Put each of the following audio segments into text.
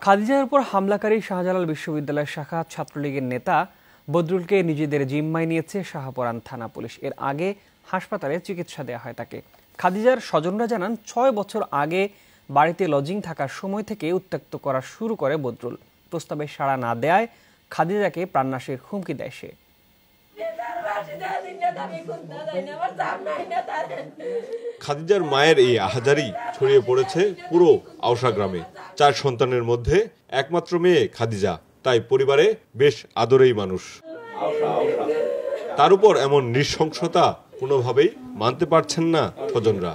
খাদিজার উপর হামলাকারী শাহজালাল বিশ্ববিদ্যালয়ের শাখা ছাত্রলীগের নেতা বদরুলকে নিজেদের জিম্মায় নিয়েছে শাহপরান থানা পুলিশ। এর আগে হাসপাতালে চিকিৎসা দেওয়া হয় তাকে। খাদিজার স্বজনরা জানান ৬ বছর আগে বাড়িতে লজিং থাকার সময় থেকে উত্ত্যক্ত করা শুরু করে বদরুল। প্রস্তাবে সাড়া না দেয়ায় খাদিজাকে প্রাণনাশের হুমকি দেয় সে। খাদিজার মায়ের এই আহাজারি ছড়িয়ে পড়েছে পুরো আওশা গ্রামে। 4 সন্তানের মধ্যে একমাত্র মেয়ে খাদিজা, তাই পরিবারে বেশ আদরেই মানুষ। তার উপর এমন নৃশংসতা কোনোভাবেই মানতে পারছেন না স্বজনরা।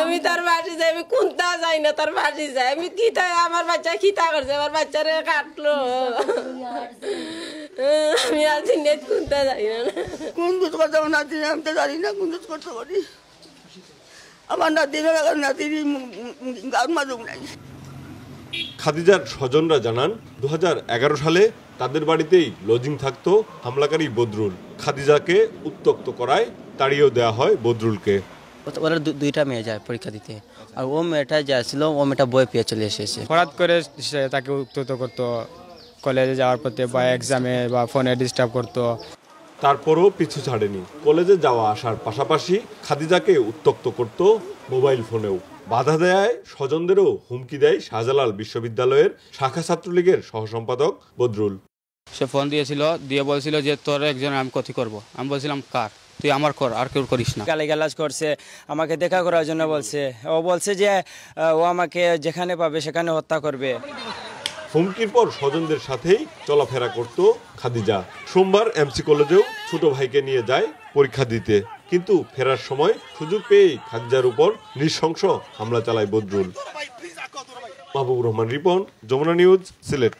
আমি তার বাড়ি যাই, আমি কোনটা যাই না, তার বাড়ি যাই আমি কি তাই আমার বাচ্চা কি তা করছে, আমার বাচ্চারে কাটলো। আমি আজ নেট কোনটা যাই না, কোন দুধ করতে আমার নাতি আমি তো জানি না কোন দুধ করতে পারি। আমার নাতি গান মাজুক নাই। খাদিজার স্বজনরা জানান 2011 সালে তাদের বাড়িতেই লজিং থাকতো হামলাকারী বদরুল। খাদিজাকে উত্ত্যক্ত করায় তাড়িয়েও দেওয়া হয় বদরুলকে। ওরা 2টা মেয়ে যায় পরীক্ষা দিতে, আর ও মেয়েটা যাচ্ছিল, ও মেয়েটা বই পেয়ে চলে এসেছে। হঠাৎ করে তাকে উত্ত্যক্ত করতো, কলেজে যাওয়ার পথে বা এক্সামে বা ফোনে ডিস্টার্ব করতো। তারপরও পিছু ছাড়েনি। কলেজে যাওয়া আসার পাশাপাশি খাদিজাকে উত্ত্যক্ত করত মোবাইল ফোনেও। বাধা দেয় স্বজনদেরও হুমকি দেয় শাহজালাল বিশ্ববিদ্যালয়ের শাখা ছাত্রলীগের সহসম্পাদক বদরুল। সে ফোন দিয়েছিল, দিয়ে বলছিল যে তোর একজন আমি ক্ষতি করব। আমি বলছিলাম কার? তুই আমার কর, আর কেউ করিস না। গালিগালাজ করছে, আমাকে দেখা করার জন্য বলছে। ও বলছে যে ও আমাকে যেখানে পাবে সেখানে হত্যা করবে। হুমকির পর স্বজনদের সাথেই চলাফেরা করত খাদিজা। সোমবার এমসি কলেজেও ছোট ভাইকে নিয়ে যায় পরীক্ষা দিতে, কিন্তু ফেরার সময় সুযোগ পেয়েই খাদিজার উপর নৃশংস হামলা চালায় বদরুল। মাহবুবুর রহমান রিপন, যমুনা নিউজ, সিলেট।